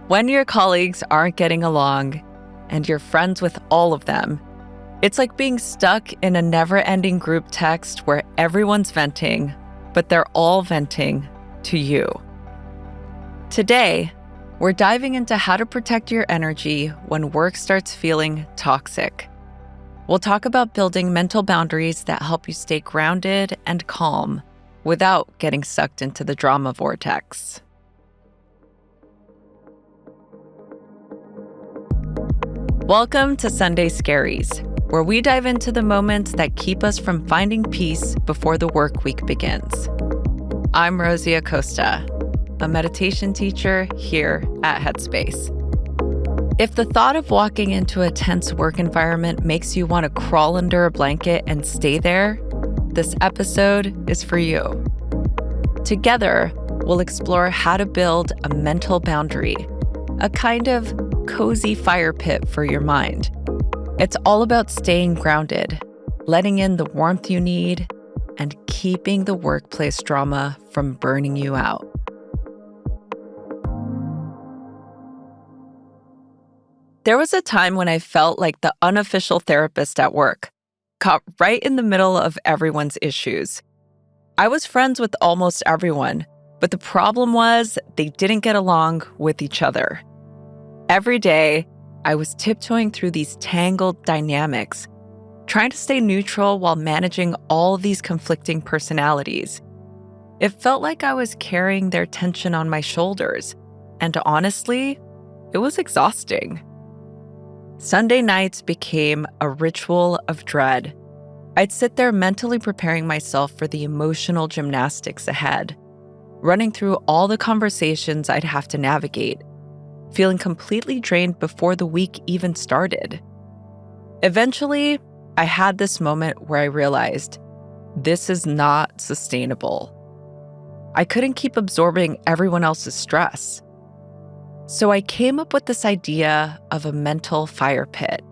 When your colleagues aren't getting along and you're friends with all of them, it's like being stuck in a never-ending group text where everyone's venting, but they're all venting to you. Today, we're diving into how to protect your energy when work starts feeling toxic. We'll talk about building mental boundaries that help you stay grounded and calm without getting sucked into the drama vortex. Welcome to Sunday Scaries, where we dive into the moments that keep us from finding peace before the work week begins. I'm Rosie Acosta, a meditation teacher here at Headspace. If the thought of walking into a tense work environment makes you want to crawl under a blanket and stay there, this episode is for you. Together, we'll explore how to build a mental boundary, a kind of cozy fire pit for your mind. It's all about staying grounded, letting in the warmth you need, and keeping the workplace drama from burning you out. There was a time when I felt like the unofficial therapist at work, caught right in the middle of everyone's issues. I was friends with almost everyone, but the problem was they didn't get along with each other. Every day, I was tiptoeing through these tangled dynamics, trying to stay neutral while managing all these conflicting personalities. It felt like I was carrying their tension on my shoulders, and honestly, it was exhausting. Sunday nights became a ritual of dread. I'd sit there mentally preparing myself for the emotional gymnastics ahead, running through all the conversations I'd have to navigate, feeling completely drained before the week even started. Eventually, I had this moment where I realized this is not sustainable. I couldn't keep absorbing everyone else's stress. So I came up with this idea of a mental fire pit.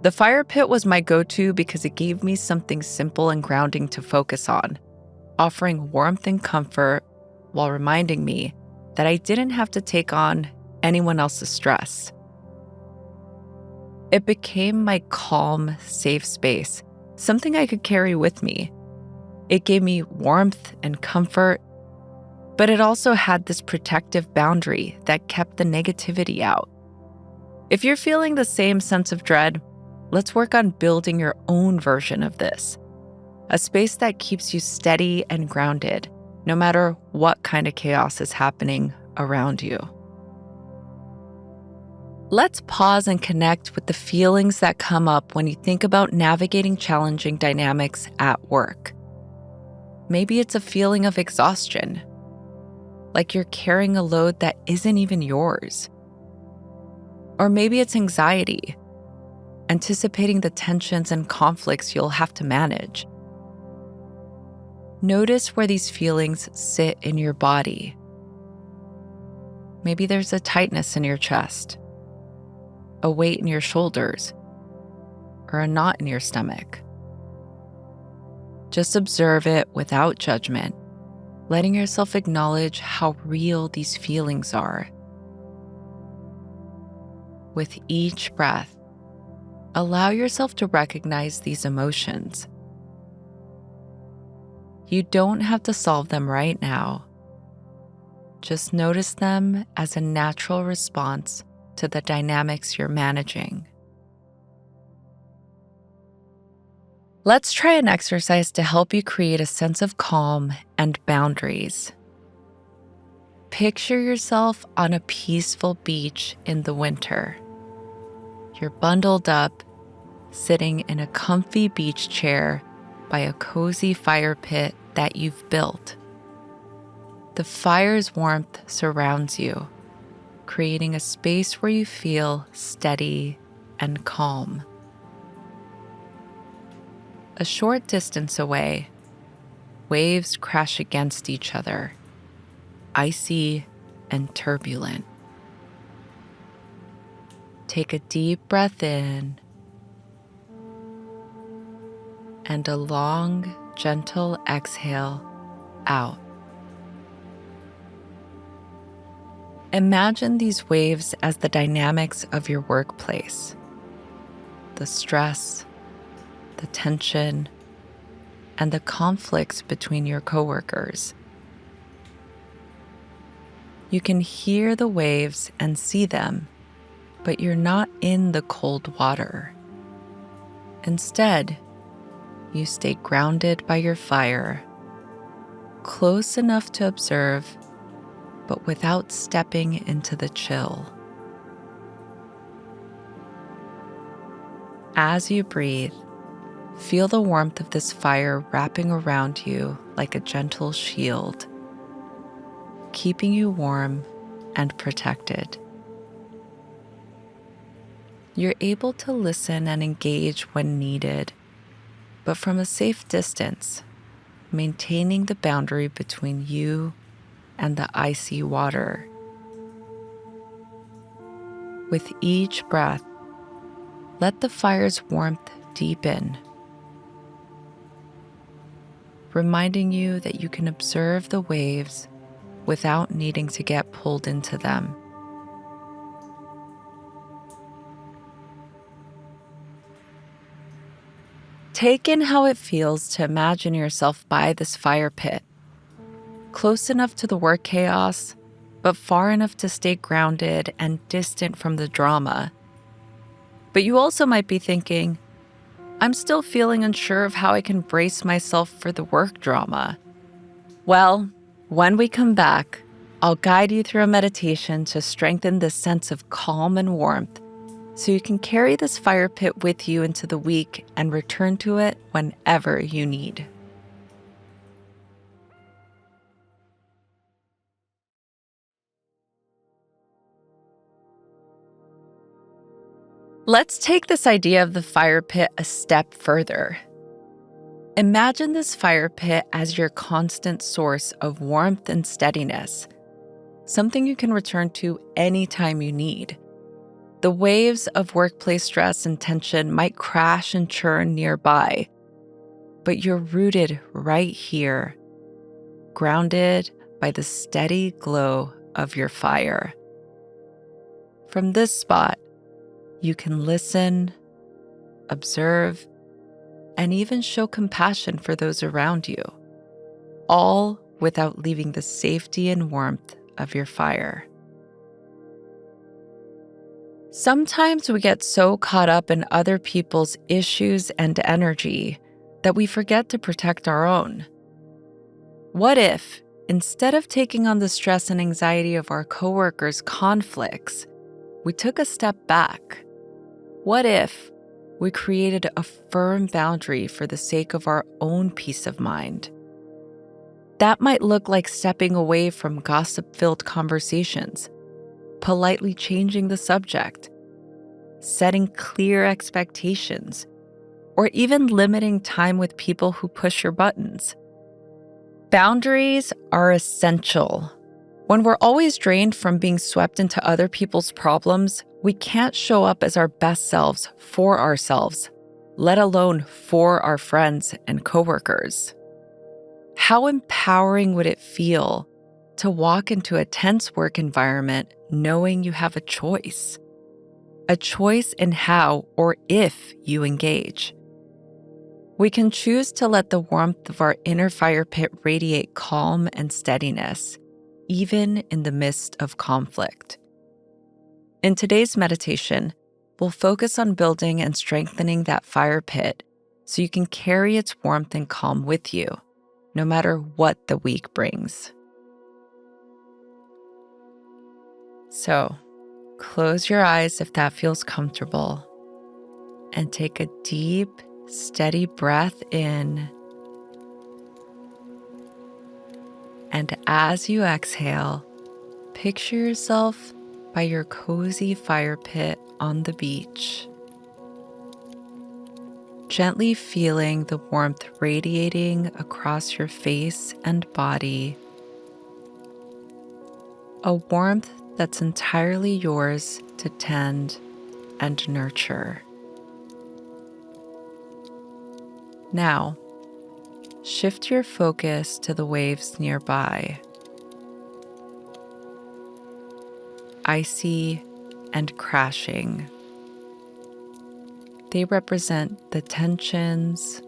The fire pit was my go-to because it gave me something simple and grounding to focus on, offering warmth and comfort while reminding me that I didn't have to take on anyone else's stress. It became my calm, safe space, something I could carry with me. It gave me warmth and comfort, but it also had this protective boundary that kept the negativity out. If you're feeling the same sense of dread, let's work on building your own version of this, a space that keeps you steady and grounded, no matter what kind of chaos is happening around you. Let's pause and connect with the feelings that come up when you think about navigating challenging dynamics at work. Maybe it's a feeling of exhaustion, like you're carrying a load that isn't even yours. Or maybe it's anxiety, anticipating the tensions and conflicts you'll have to manage. Notice where these feelings sit in your body. Maybe there's a tightness in your chest, a weight in your shoulders, or a knot in your stomach. Just observe it without judgment, letting yourself acknowledge how real these feelings are. With each breath, allow yourself to recognize these emotions. You don't have to solve them right now. Just notice them as a natural response to the dynamics you're managing. Let's try an exercise to help you create a sense of calm and boundaries. Picture yourself on a peaceful beach in the winter. You're bundled up, sitting in a comfy beach chair by a cozy fire pit that you've built. The fire's warmth surrounds you, creating a space where you feel steady and calm. A short distance away, waves crash against each other, icy and turbulent. Take a deep breath in and a long, gentle exhale out. Imagine these waves as the dynamics of your workplace. The stress, the tension, and the conflicts between your coworkers. You can hear the waves and see them, but you're not in the cold water. Instead, you stay grounded by your fire, close enough to observe, but without stepping into the chill. As you breathe, feel the warmth of this fire wrapping around you like a gentle shield, keeping you warm and protected. You're able to listen and engage when needed, but from a safe distance, maintaining the boundary between you and the icy water. With each breath, let the fire's warmth deepen, reminding you that you can observe the waves without needing to get pulled into them. Take in how it feels to imagine yourself by this fire pit, close enough to the work chaos, but far enough to stay grounded and distant from the drama. But you also might be thinking, I'm still feeling unsure of how I can brace myself for the work drama. Well, when we come back, I'll guide you through a meditation to strengthen this sense of calm and warmth so you can carry this fire pit with you into the week and return to it whenever you need. Let's take this idea of the fire pit a step further. Imagine this fire pit as your constant source of warmth and steadiness, something you can return to anytime you need. The waves of workplace stress and tension might crash and churn nearby, but you're rooted right here, grounded by the steady glow of your fire. From this spot, you can listen, observe, and even show compassion for those around you, all without leaving the safety and warmth of your fire. Sometimes we get so caught up in other people's issues and energy that we forget to protect our own. What if, instead of taking on the stress and anxiety of our coworkers' conflicts, we took a step back? What if we created a firm boundary for the sake of our own peace of mind? That might look like stepping away from gossip-filled conversations, politely changing the subject, setting clear expectations, or even limiting time with people who push your buttons. Boundaries are essential. When we're always drained from being swept into other people's problems, we can't show up as our best selves for ourselves, let alone for our friends and coworkers. How empowering would it feel to walk into a tense work environment knowing you have a choice in how or if you engage? We can choose to let the warmth of our inner fire pit radiate calm and steadiness, even in the midst of conflict. In today's meditation, we'll focus on building and strengthening that fire pit so you can carry its warmth and calm with you, no matter what the week brings. So, close your eyes if that feels comfortable, and take a deep, steady breath in. And as you exhale, picture yourself by your cozy fire pit on the beach, gently feeling the warmth radiating across your face and body, a warmth that's entirely yours to tend and nurture. Now, shift your focus to the waves nearby. icy and crashing. They represent the tensions,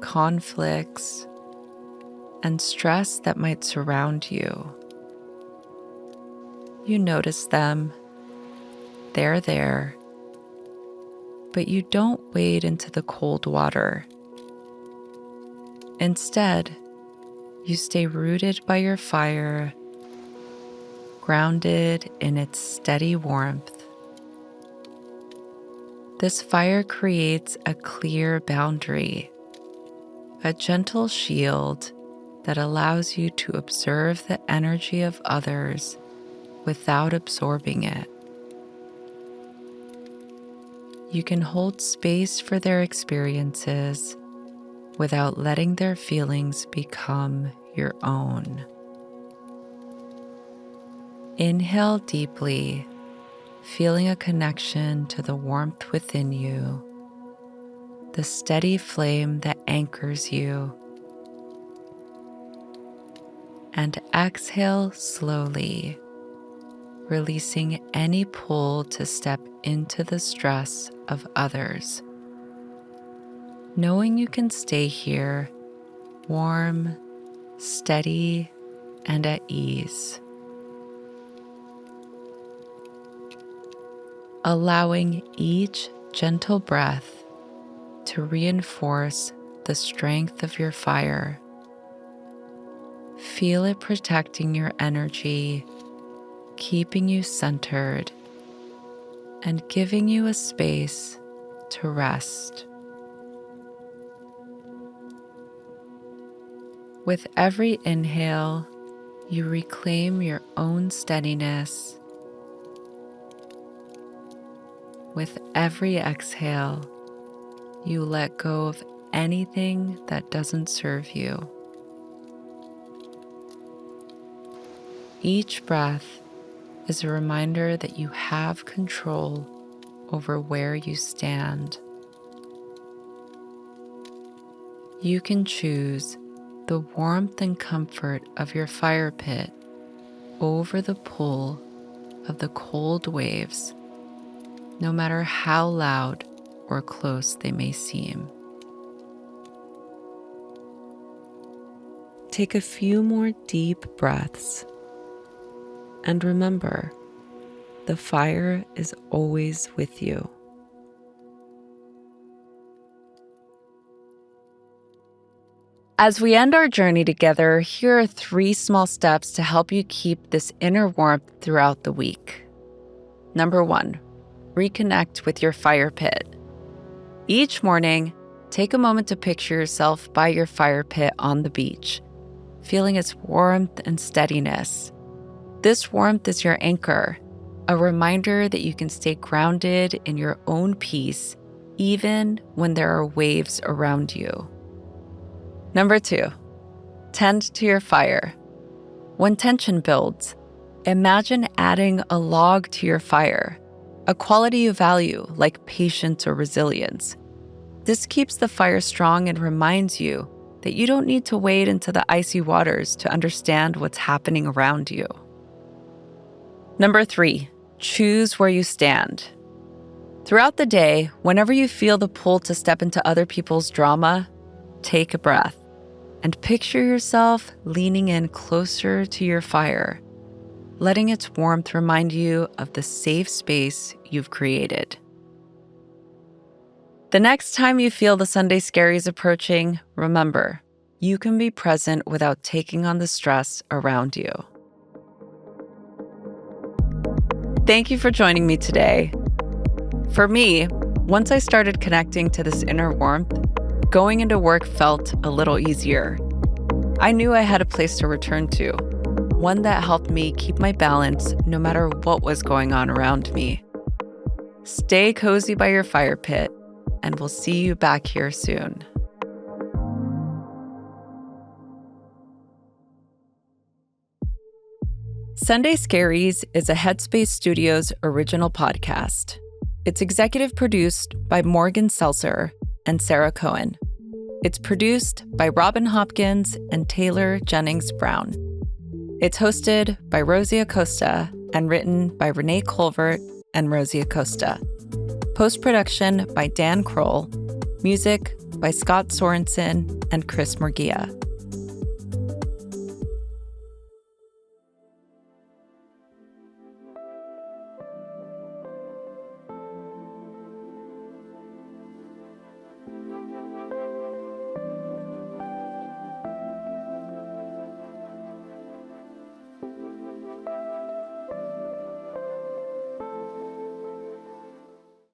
conflicts, and stress that might surround you. You notice them, they're there, but you don't wade into the cold water. Instead, you stay rooted by your fire, grounded in its steady warmth. This fire creates a clear boundary, a gentle shield that allows you to observe the energy of others without absorbing it. You can hold space for their experiences without letting their feelings become your own. Inhale deeply, feeling a connection to the warmth within you, the steady flame that anchors you. And exhale slowly, releasing any pull to step into the stress of others. Knowing you can stay here, warm, steady, and at ease. Allowing each gentle breath to reinforce the strength of your fire. Feel it protecting your energy, keeping you centered, and giving you a space to rest. With every inhale, you reclaim your own steadiness. With every exhale, you let go of anything that doesn't serve you. Each breath is a reminder that you have control over where you stand. You can choose the warmth and comfort of your fire pit over the pull of the cold waves, no matter how loud or close they may seem. Take a few more deep breaths. And remember, the fire is always with you. As we end our journey together, here are 3 small steps to help you keep this inner warmth throughout the week. Number 1, reconnect with your fire pit. Each morning, take a moment to picture yourself by your fire pit on the beach, feeling its warmth and steadiness. This warmth is your anchor, a reminder that you can stay grounded in your own peace, even when there are waves around you. Number 2, tend to your fire. When tension builds, imagine adding a log to your fire, a quality you value like patience or resilience. This keeps the fire strong and reminds you that you don't need to wade into the icy waters to understand what's happening around you. Number 3, choose where you stand. Throughout the day, whenever you feel the pull to step into other people's drama, take a breath and picture yourself leaning in closer to your fire, letting its warmth remind you of the safe space you've created. The next time you feel the Sunday Scaries approaching, remember, you can be present without taking on the stress around you. Thank you for joining me today. For me, once I started connecting to this inner warmth, going into work felt a little easier. I knew I had a place to return to, one that helped me keep my balance no matter what was going on around me. Stay cozy by your fire pit, and we'll see you back here soon. Sunday Scaries is a Headspace Studios original podcast. It's executive produced by Morgan Seltzer and Sarah Cohen. It's produced by Robin Hopkins and Taylor Jennings Brown. It's hosted by Rosie Acosta and written by Renee Colvert and Rosie Acosta. Post-production by Dan Kroll. Music by Scott Sorensen and Chris Murgia.